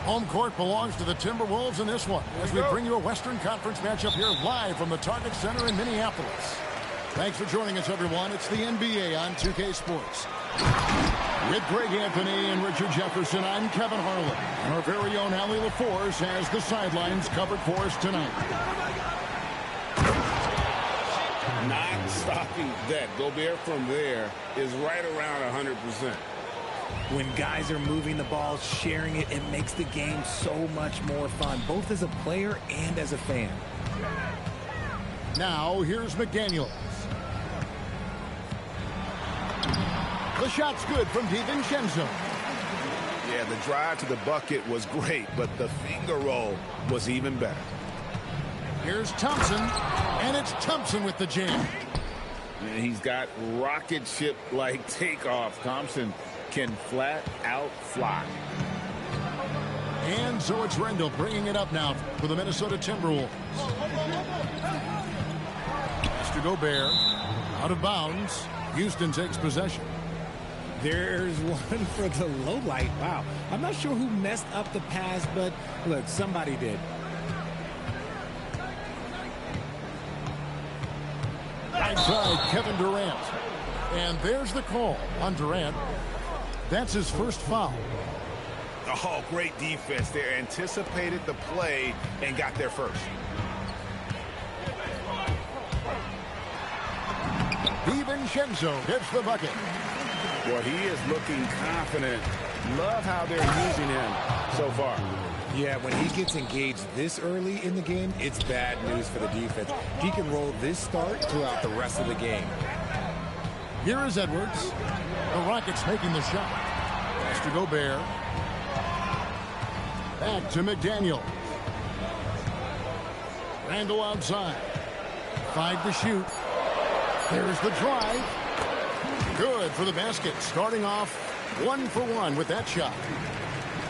Home court belongs to the Timberwolves in this one as we bring you a Western Conference matchup here live from the Target Center in Minneapolis. Thanks for joining us, everyone. It's the NBA on 2K Sports. With Greg Anthony and Richard Jefferson, I'm Kevin Harlan. And our very own Allie LaForce has the sidelines covered for us tonight. Not stopping that. Gobert from there is right around 100%. When guys are moving the ball, sharing it, it makes the game so much more fun, both as a player and as a fan. Now, here's McDaniels. The shot's good from DiVincenzo. Yeah, the drive to the bucket was great, but the finger roll was even better. Here's Thompson, and it's Thompson with the jam. And he's got rocket ship-like takeoff. Thompson can flat out fly. And so it's Randall bringing it up now for the Minnesota Timberwolves. Mr. Gobert out of bounds. Houston takes possession. There's one for the low light. Wow. I'm not sure who messed up the pass, but look, somebody did. Outside, Kevin Durant. And there's the call on Durant. That's his first foul. Oh, great defense there. Anticipated the play and got there first. DiVincenzo hits the bucket. Well, he is looking confident. Love how they're using him so far. Yeah, when he gets engaged this early in the game, it's bad news for the defense. He can roll this start throughout the rest of the game. Here is Edwards. The Rockets making the shot. Mr. Gobert. Back to McDaniel. Randall outside. 5 to shoot. There's the drive. Good for the basket. Starting off 1 for 1 with that shot.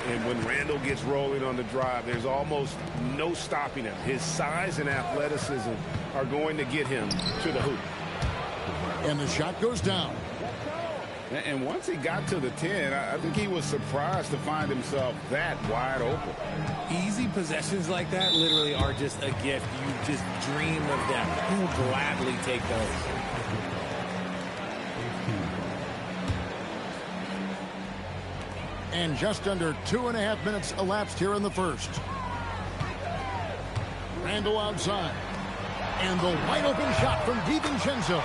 And when Randall gets rolling on the drive, there's almost no stopping him. His size and athleticism are going to get him to the hoop. And the shot goes down. And once he got to the 10, I think he was surprised to find himself that wide open. Easy possessions like that literally are just a gift. You just dream of them. You'll gladly take those. And just under 2.5 minutes elapsed here in the first. Randall outside. And the wide open shot from DiVincenzo.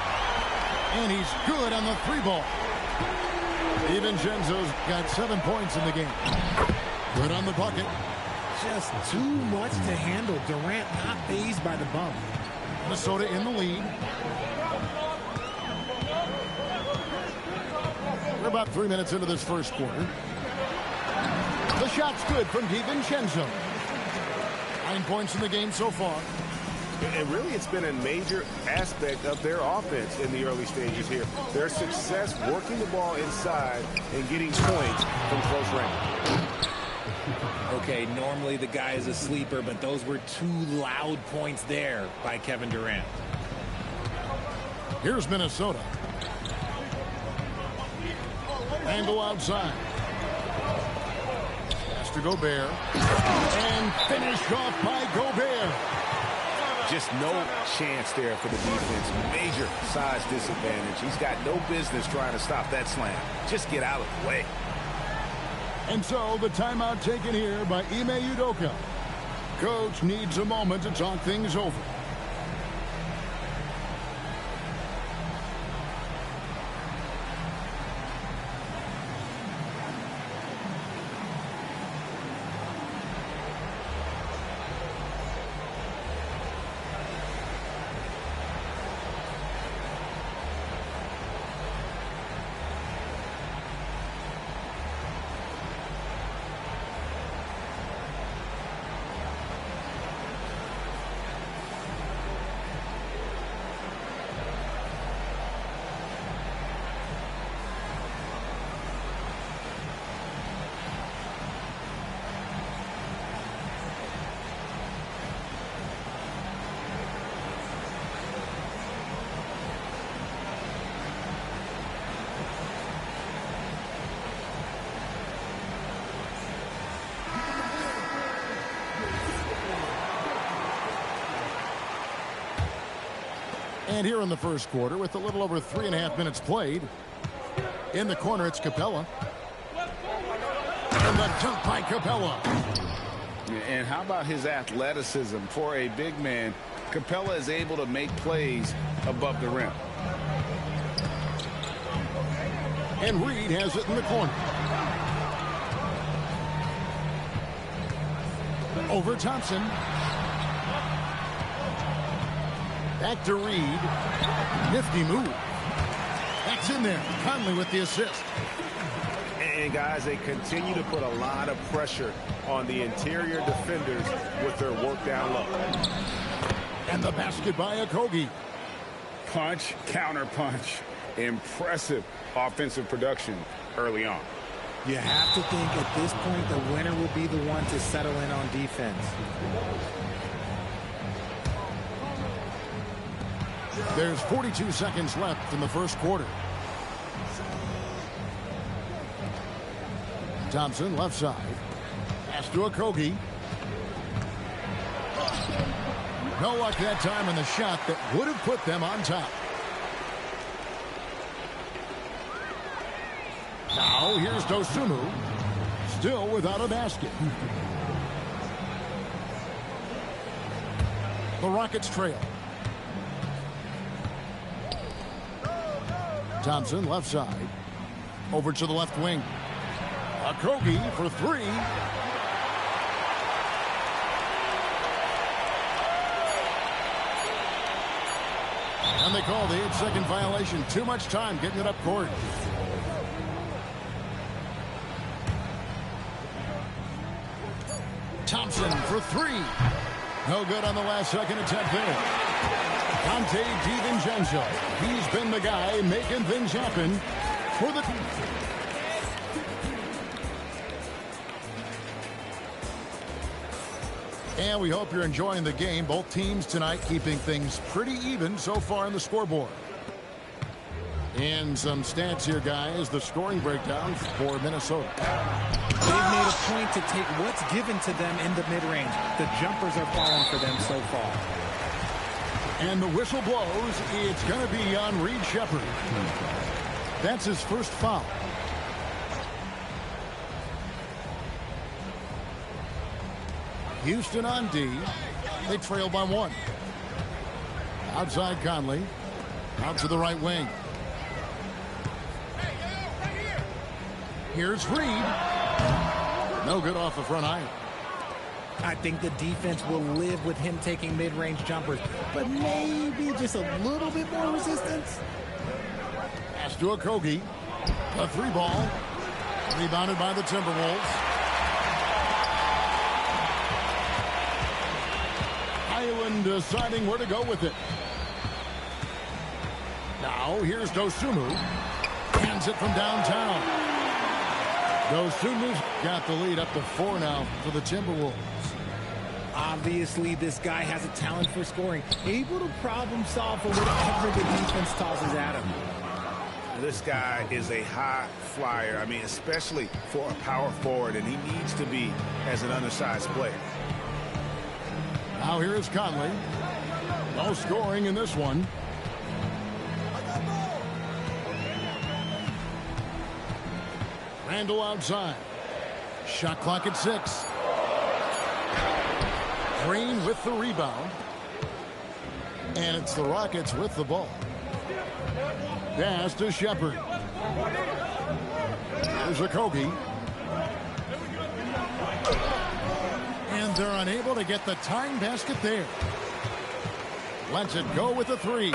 And he's good on the 3-ball. DiVincenzo's got 7 points in the game. Good on the bucket. Just too much to handle. Durant not fazed by the bump. Minnesota in the lead. We're about 3 minutes into this first quarter. The shot's good from DiVincenzo. 9 points in the game so far. And really, it's been a major aspect of their offense in the early stages here. Their success working the ball inside and getting points from close range. Okay, normally the guy is a sleeper, but those were 2 loud points there by Kevin Durant. Here's Minnesota. Randall outside. To Gobert, and finished off by Gobert. Just no chance there for the defense. Major size disadvantage. He's got no business trying to stop that slam. Just get out of the way. And so the timeout taken here by Ime Udoka. Coach needs a moment to talk things over. And here in the first quarter, with a little over 3.5 minutes played, in the corner, it's Capella. And the dunk by Capella. And how about his athleticism? For a big man, Capella is able to make plays above the rim. And Reed has it in the corner. Over Thompson. Back to Reed. Nifty move. That's in there. Conley with the assist. And guys, they continue to put a lot of pressure on the interior defenders with their work down low. And the basket by Okogie. Punch, counter punch. Impressive offensive production early on. You have to think at this point the winner will be the one to settle in on defense. There's 42 seconds left in the first quarter. Thompson, left side. Pass to Okogie. No luck that time in the shot that would have put them on top. Now here's Dosunmu. Still without a basket. The Rockets trail. Thompson, left side. Over to the left wing. Okogie for three. And they call the 8-second violation. Too much time getting it up court. Thompson for three. No good on the last second attempt there. Dante DiVincenzo. He's been the guy making things happen for the team. And we hope you're enjoying the game. Both teams tonight keeping things pretty even so far on the scoreboard. And some stats here, guys. The scoring breakdown for Minnesota. They've made a point to take what's given to them in the mid-range. The jumpers are falling for them so far. And the whistle blows. It's going to be on Reed Sheppard. That's his first foul. Houston on D. They trail by one. Outside Conley. Out to the right wing. Here's Reed. No good off the front iron. I think the defense will live with him taking mid-range jumpers, but maybe just a little bit more resistance. Pass to Okogie. A three ball. Rebounded by the Timberwolves. Highland deciding where to go with it. Now here's Dosunmu. Hands it from downtown. Dosunmu's got the lead up to 4 now for the Timberwolves. Obviously, this guy has a talent for scoring, able to problem solve for whatever the defense tosses at him. This guy is a high flyer. I mean, especially for a power forward, and he needs to be as an undersized player. Now here is Conley. No scoring in this one. Randall outside. Shot clock at 6. Green with the rebound. And it's the Rockets with the ball. Pass to Sheppard. There's Okogie. And they're unable to get the tying basket there. Lets it go with the three.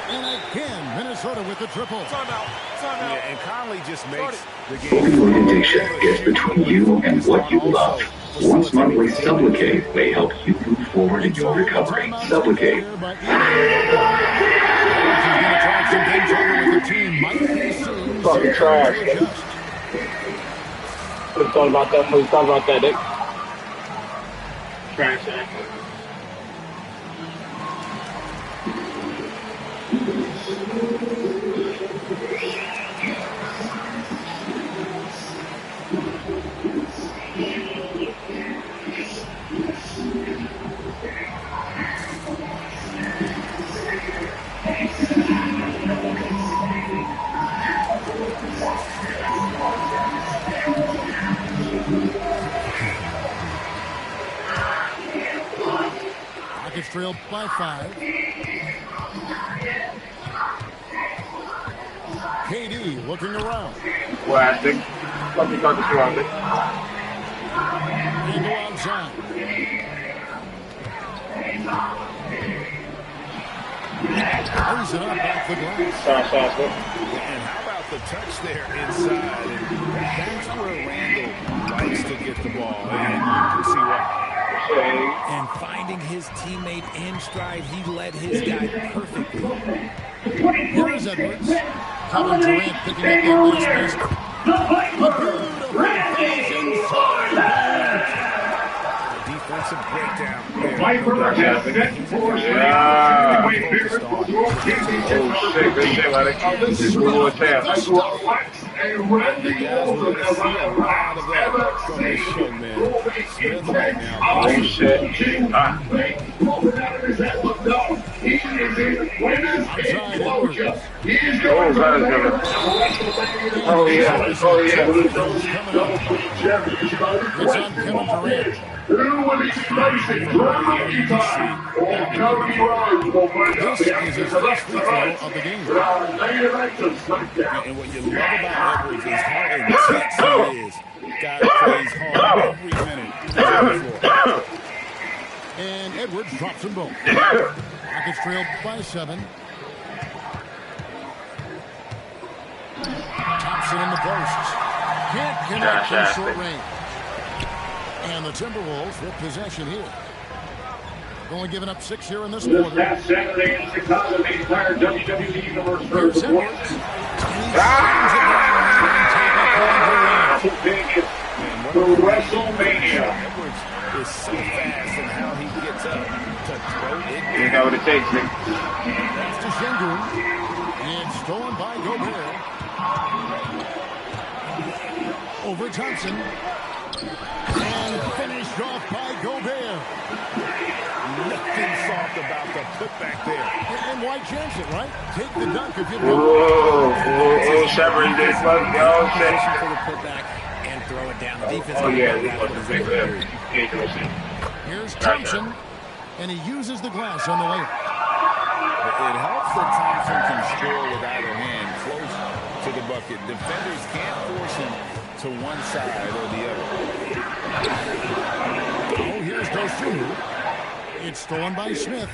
And again, Minnesota with the triple. Timeout. Yeah, and Conley just makes the game. Opioid addiction gets between you and what you love. Once monthly Sublocade may help you move forward in your recovery. Sublocade. Fucking trash. Who thought about that? Who thought about that, Dick? Trash. trail by 5. KD looking around. Classic. Let me talk to you on it. And go outside. Lays it up off the glass. And how about the touch there inside? And that's where Randall likes to get the ball. And you can see why. And finding his teammate in stride, he led his guy perfectly. Here is Edwards. Kevin Durant picking up that last basket. Defensive breakdown. Viper has set for oh shit, good shit, Lennox. This is cool as hell. A Randy Wilson as oh shit. Oh yeah. It's on Kevin Durant. This is his first free throw of the game. And what you love about Edwards is how intense he is. Guy plays hard every minute. And Edwards drops them both. Rockets trailed by 7. Thompson in the posts. Can't connect from short range. And the Timberwolves with possession here. Only giving up 6 here in this quarter. This past Saturday in Chicago, the entire WWE Universe Here's Edwards. For WrestleMania. Edwards is so fast in how he gets up to throw it. You know what it takes, Nick. That's to Sengun. And stolen by Gobert. Over Thompson. And finished off by Gobert. Nothing soft about the putback there. And why chance it, right? Take the dunk if you Whoa, Shepard did fuck y'all shit. For the putback and throw it down. The defense. Oh yeah, this was a big lift. Here's Thompson, and he uses the glass on the layup. It helps that Thompson can score with either hand close to the bucket. Defenders can't force him to one side or the other. Oh, here's Dosunmu. It's stolen by Smith.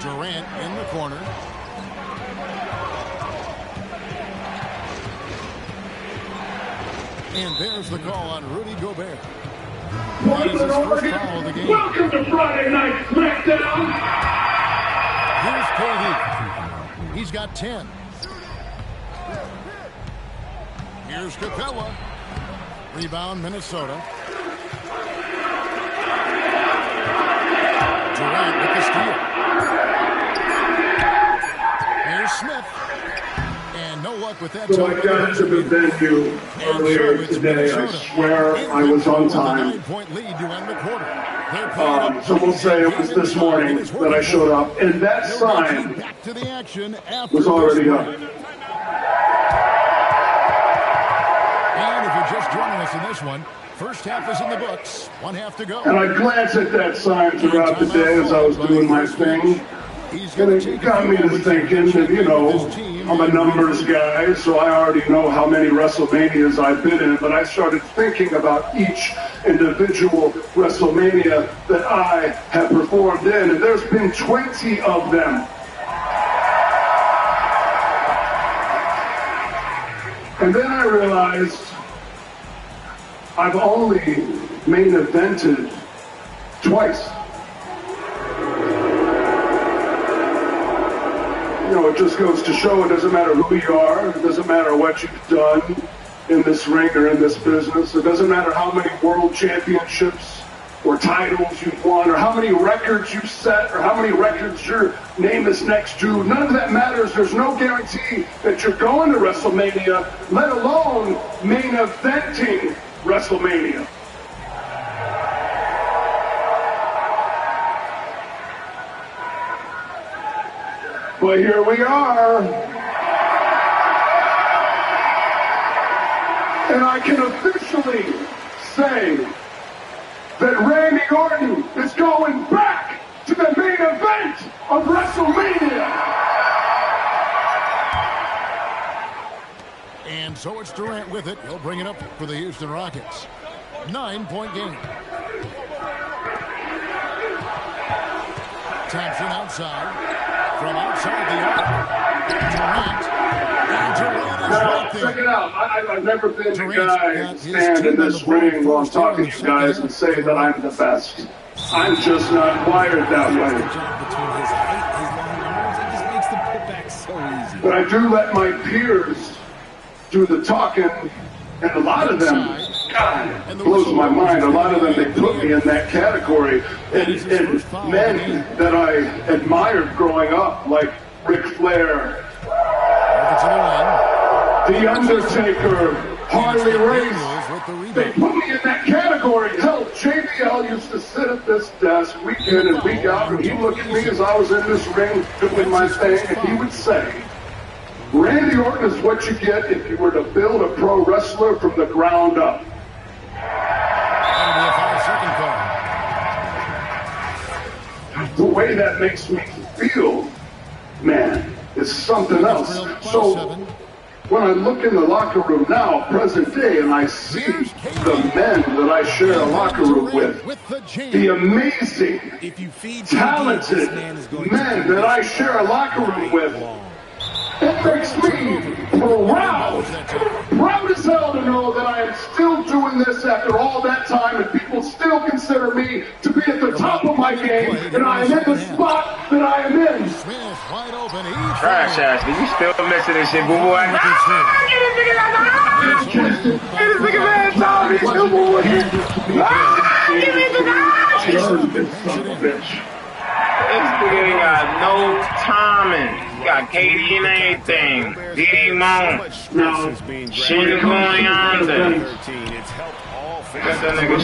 Durant in the corner. And there's the call on Rudy Gobert. That is his first foul of the game. Welcome to Friday Night SmackDown. Here's KD. He's got 10. Here's Capella. Rebound, Minnesota. Durant with the steal. Here's Smith. And no luck with that. So I got to the venue earlier today. I swear I was on time. 9-point lead to end the quarter. So we'll say it was this morning that I showed up, and that sign Back to the action after was already up. And if you're just joining us in this one, first half is in the books. 1 half to go. And I glanced at that sign throughout the day as I was doing my thing. And it got me to thinking that, you know, I'm a numbers guy, so I already know how many WrestleManias I've been in, but I started thinking about each individual WrestleMania that I have performed in, and there's been 20 of them. And then I realized I've only main evented twice. You know, it just goes to show it doesn't matter who you are, it doesn't matter what you've done in this ring or in this business, it doesn't matter how many world championships or titles you've won or how many records you've set or how many records your name is next to. None of that matters. There's no guarantee that you're going to WrestleMania, let alone main eventing WrestleMania. But here we are. And I can officially say that Randy Orton is going back to the main event of WrestleMania. And so it's Durant with it. He'll bring it up for the Houston Rockets. 9-point game. Thompson outside. From outside the arc. Durant. And Durant is right there. Check it out. I've never been the guy to stand in this ring while I'm talking to you guys and say that I'm the best. I'm just not wired that way. But I do let my peers do the talking, and a lot of them, God, it blows my mind. A lot of them, they put me in that category. And men that I admired growing up, like Ric Flair, The Undertaker, Harley Race, they put me in that category. Hell, JBL used to sit at this desk week in and week out, and he'd look at me as I was in this ring doing my thing, and he would say, Randy Orton is what you get if you were to build a pro wrestler from the ground up. The way that makes me feel, man, is something else. So when I look in the locker room now, present day, and I see the men that I share a locker room with, the amazing, talented men that I share a locker room with, it makes me proud as hell to know that I am still doing this after all that time, and people still consider me to be at the top of my game, and I am in the spot that I am in. Trash ass, you still missing this shit, boo boy? Get this nigga man, Tommy, boo boy. Give me the This nigga ain't got no timing. Got Katie and everything. D.D. Moan. Shin going on there. Got that nigga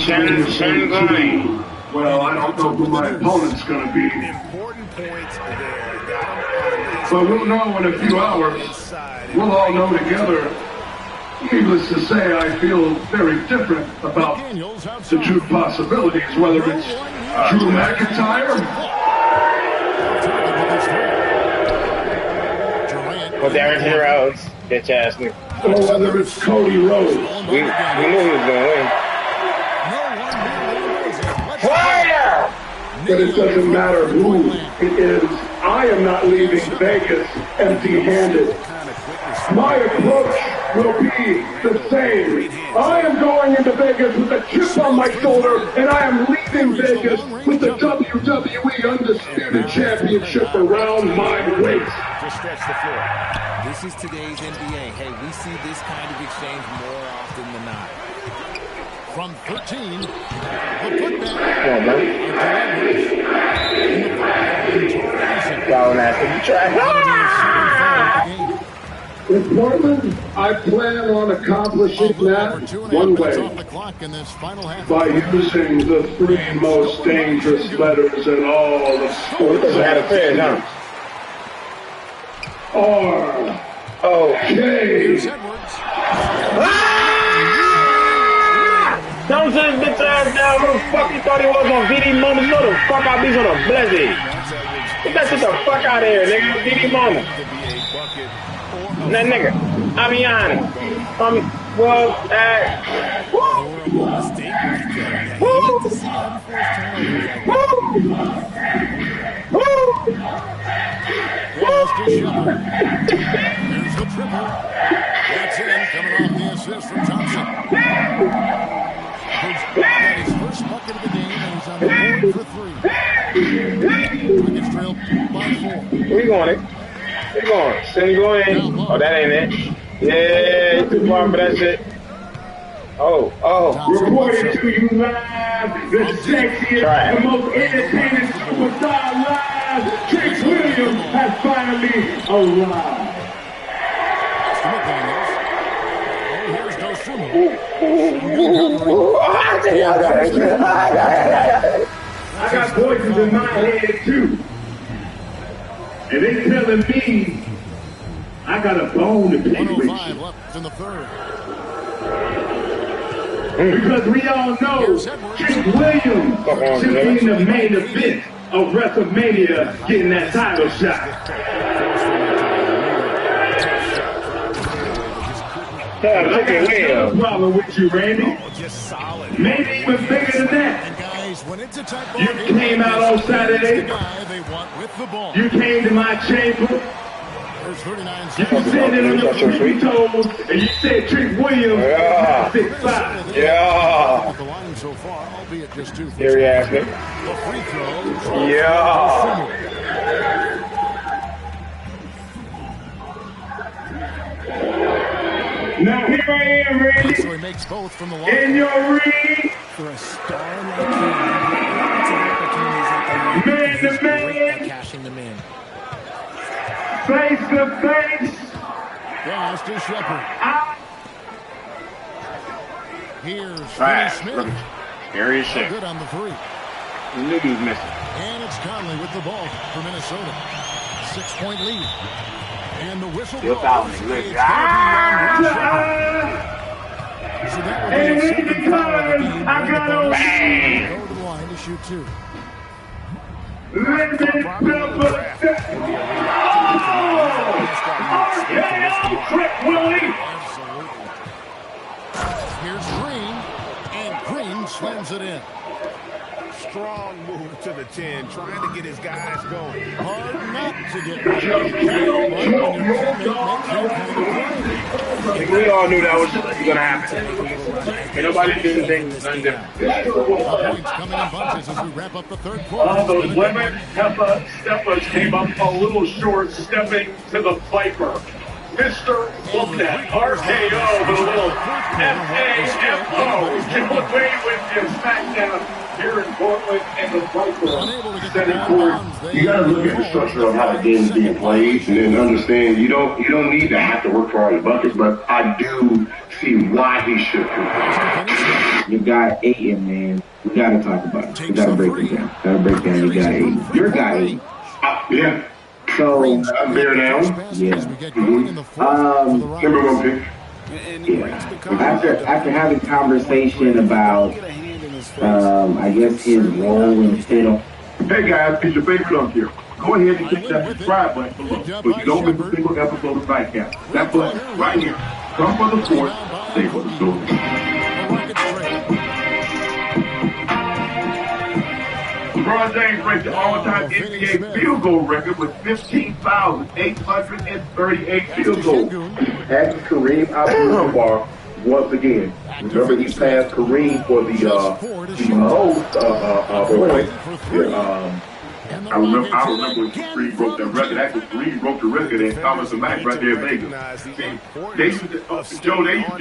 Shin going. Well, I don't know who my opponent's going to be. But we'll know in a few hours. We'll all know together. Needless to say, I feel very different about the true possibilities, whether it's Drew McIntyre, well, Darren Rhodes, bitch ass nigga. or whether it's Cody Rhodes. We knew he was gonna win. Fire! But it doesn't matter who it is. I am not leaving Vegas empty-handed. My approach will be the same. I am going into Vegas with a chip on my shoulder, and I am leaving Vegas with the WWE Undisputed Championship around my waist. Just stretch the floor. This is today's NBA. Hey, we see this kind of exchange more often than not. From 13, the putback. Come on, man. Foul after the track. With Portland, I plan on accomplishing that one way, by using the three most dangerous letters in all of sports. R-O-K. Don't sit his bitch ass down. Who the fuck you thought he was on VD Mama? You know the fuck I be on a blessing. Get that shit the fuck out of here, nigga. VD Mama. That nigga, I'll be honest. Well, There's the triple. That's in, coming off the assist from Thompson. He's got his first bucket of the game, and he's on the board for three. Rockets trail by 4. Where you going, Nick? Where you going? Send going in. Oh, that ain't it. Yeah, you too far for that shit. Oh. Reporting to you live, the sexiest, the most entertaining superstar live, Trick Williams has finally arrived. I got voices in my head too. And they telling me I got a bone to pick with you. Left in the third. Because we all know Trick Williams should be in the main event of WrestleMania getting that title shot. I got no problem with you, Randy. Maybe even bigger than that. You came out on Saturday. You came to my chamber. You said it on your tippy toes, and you said Trick Williams is 6'5". Yeah. Here he has it. Yeah. Now here I am, Randy. So he makes both from the In your ring. For a star like him, Man to man. cashing them in. Face to face. Pass to Shepard. Here's Right. Smith. Here he is. Good on the three. Knew he was missing. And it's Conley with the ball for Minnesota. 6-point lead. And the whistle blows. It's gonna be on So that would be And a second because foul of the game. I got on Bang! Go to the line to shoot two. Lemon pepper. RKO Trick Willie. Absolutely. Here's Green. And Green slams it in. Strong move to the 10, trying to get his guys going. Hard not to get I think we all knew that was going to happen. Ain't nobody didn't think nothing different. Points coming in bunches as we wrap up the third quarter. Those lemon pepper steppers came up a little short, stepping to the Viper. Mr. Look at RKO with a little FAFO. Came away with your SmackDown here in Portland and the Viper. Setting court. You got to look at the structure of how the game is being played, and then understand you don't need to have to work for all the buckets, but I do see why he should. You got Aiden, man. We got to talk about it. We got to break it down. You got Aiden. Your guy Aiden. Yeah. So I'm there now. Yeah. Number one pick. Yeah. After having conversation about, I guess his role in film. Hey guys, it's your favorite up here. Go ahead and hit that subscribe button below, so you don't miss a single episode of Nightcap. That button right here. Come for the sport, stay for the story. LeBron James breaks the all-time NBA field goal record with 15,838 field goals. Passing Kareem Abdul-Jabbar once again. Remember, he passed Kareem for the most point. I remember when Kareem broke that record. Actually, Kareem broke the record at Thomas and Mack right there in Vegas. They used to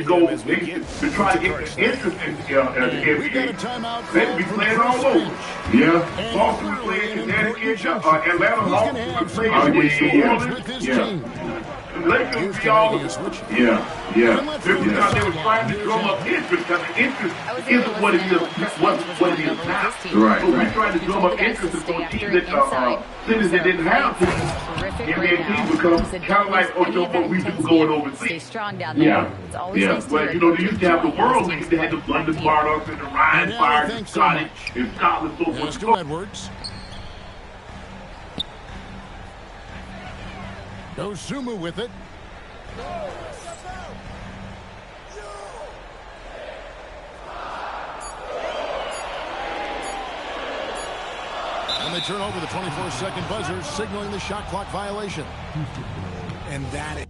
go, they used to try to get interest in the NBA. They'd be playing all over. Yeah. Boston was playing in Connecticut, Atlanta Hawks was playing Lakers would be all over. Yeah. Because they were trying to drum up interest, because the interest isn't what it is, what it is now. Right. So we're trying to drum up interest for teams that cities that didn't have teams. NBA teams become kind of like, what we do going overseas. Yeah. Well, they used to have the World League. They had the London Bardock and the Ryan Fire and Scotland, so forth. Stu Edwards. Dosunmu with it. And they turn over the 24-second buzzer, signaling the shot clock violation. And that is...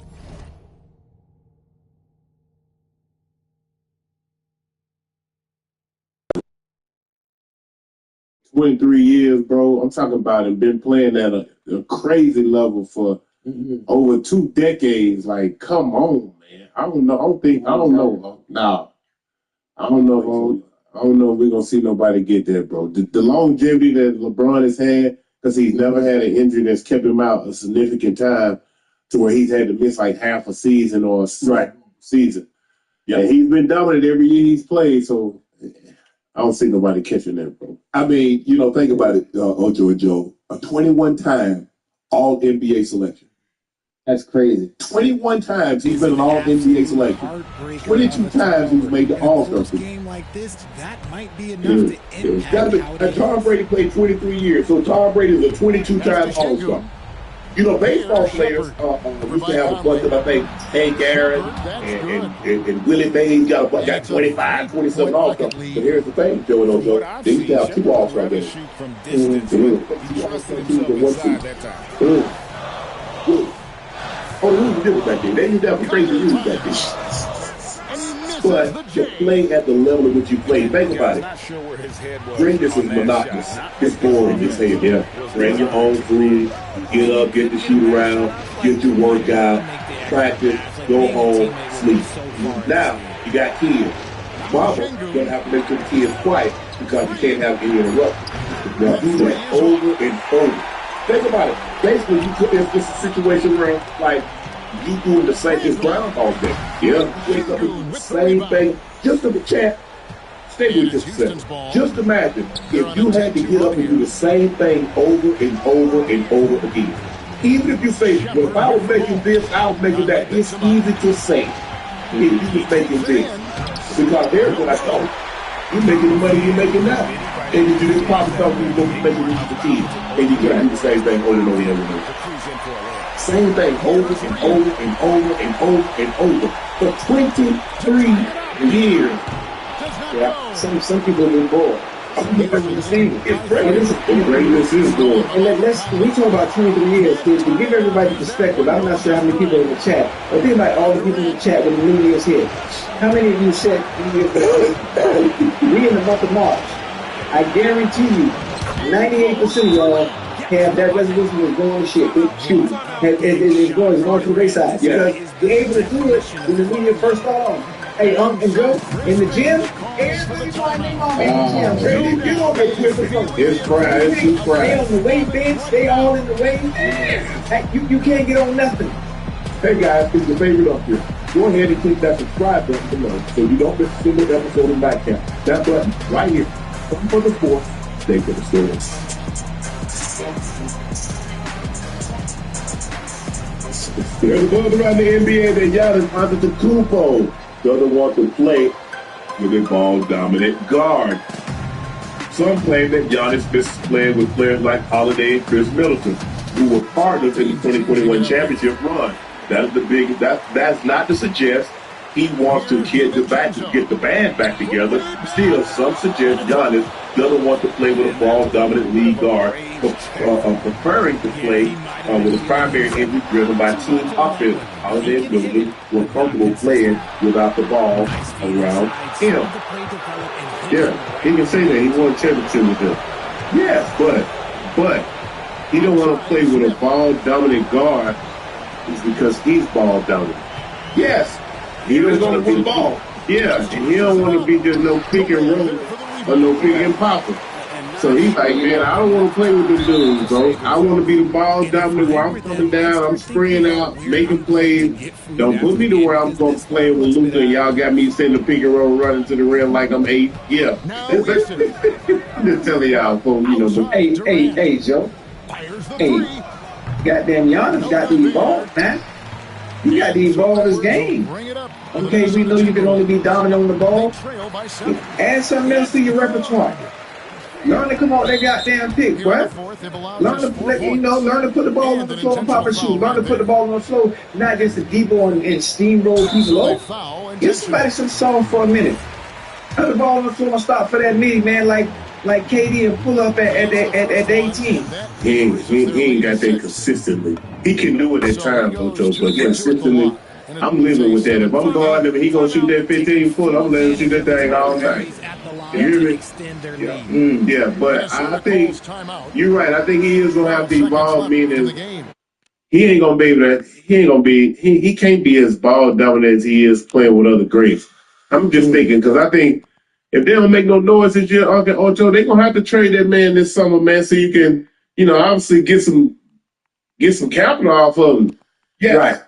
23 years, bro. I'm talking about him. Been playing at a crazy level for over 2 decades. Like, come on, man. I don't know. I don't know. Nah. I don't know if we're going to see nobody get there, bro. The longevity that LeBron has had, because he's never had an injury that's kept him out a significant time to where he's had to miss like half a season or a season. Yeah, and he's been dominant every year he's played, so I don't see nobody catching that, bro. I mean, think about it, Ocho and Joe. A 21-time All-NBA selection. That's crazy. 21 times he's been an All-NBA selection. 22 times he's made the All-Star team. Game like this, that might be enough to impact how it Tom Brady played 23 years, so Tom Brady is a 22-time All-Star. You know, baseball players used to have a bunch of, I think, Hank Aaron and Willie Mays got 25, 27 All-Stars. But here's the thing, Joe and Ojo, they used to have 2 All-Star games. Oh, the rules were different back then. They used to have crazy rules back then. But to play at the level at which you play, think about it. Greatness is monotonous. It's boring. Just say, yeah, bring your own food, get up, get to shoot around, get your workout, practice, go home, sleep. Now, you got kids. Mama, you're going to have to make sure the kids quiet because you can't have any interruptions. Now, do that over and over. Think about it. Basically, you put this a situation where, like, you doing the same as Groundhog Day. Yeah, wake up and do the same thing. Just a chat. Stay with this a second. Just imagine if you had to get up and do the same thing over and over and over again. Even if you say, well, if I was making this, I was making that. It's easy to say if you was making this. Because here's what I thought. You're making the money you're making now. And you do this probably thought you were making this for kids. And you can't do the same thing over and over again. Same thing over and over and over and over and over for 23 years. Yeah, some people have been bored. It's greatness is bored. And we talk about 23 years, to give everybody perspective. I'm not sure how many people in the chat, but think about all the people in the chat when the New Year's hit. How many of you said New Year's we in the month of March? I guarantee you, 98% of y'all have that resolution was going to shit. It's going to the wayside. Because you're able to do it when the New Year first started off. Hey, and Joe, in the gym, everybody wanting their mom in the gym. It's crying. They on the weight bench. They all in the weight. You can't get on nothing. Hey guys, it's your favorite up here. Go ahead and click that subscribe button below so you don't miss a single episode of Nightcap. That button right here. Come for the fourth, stay for the story. There's a buzz around the NBA that Giannis Antetokounmpo doesn't want to play with a ball-dominant guard. Some claim that Giannis misses playing with players like Holiday and Chris Middleton, who were partners in the 2021 championship run. That's not to suggest he wants to get the band back together. Still, some suggest Giannis doesn't want to play with a ball-dominant lead guard, preferring to play with a primary injury driven by team offense. Holiday and Middleton were comfortable playing without the ball around him. Yeah, he can say that he won a championship with them. Yes, but he don't want to play with a ball-dominant guard is because he's ball-dominant. Yes. He was going to be the ball. Yeah, and he don't want to be just no pick and roll or no pick and popper. So he's like, man, I don't want to play with them dudes, bro. I want to be the ball dominant where I'm coming down, I'm spraying out, making plays. Don't put me to where I'm going to play with Luka and y'all got me sitting the pick and roll running to the rim like I'm 8. Yeah. I'm just telling y'all, folks, you know. Hey, Joe. Hey, goddamn Giannis got the ball, man. You got to evolve this game. Okay, we know you can only be dominant on the ball. Add something else to your repertoire. Learn to come on that goddamn pick, boy. Learn to put the ball on the floor and pop a shoe. Learn to put the ball on the floor, not just to depot and steamroll people off. Give somebody some song for a minute. Put the ball on the floor and stop for that meeting, man, like KD and pull up at 18. He ain't got that consistently. He can do it at times, Ocho, but consistently, I'm living with that. If I'm going there, he gonna shoot that 15-foot, I'm letting him shoot that thing all night. You hear me? Yeah, but I think you're right. I think he is gonna have to evolve, meaning he ain't gonna be able to. He can't be as ball dominant as he is playing with other greats. I'm just thinking because I think if they don't make no noise this year, Ocho, they're gonna have to trade that man this summer, man, so you can, obviously get some capital off of him. Yeah. Right.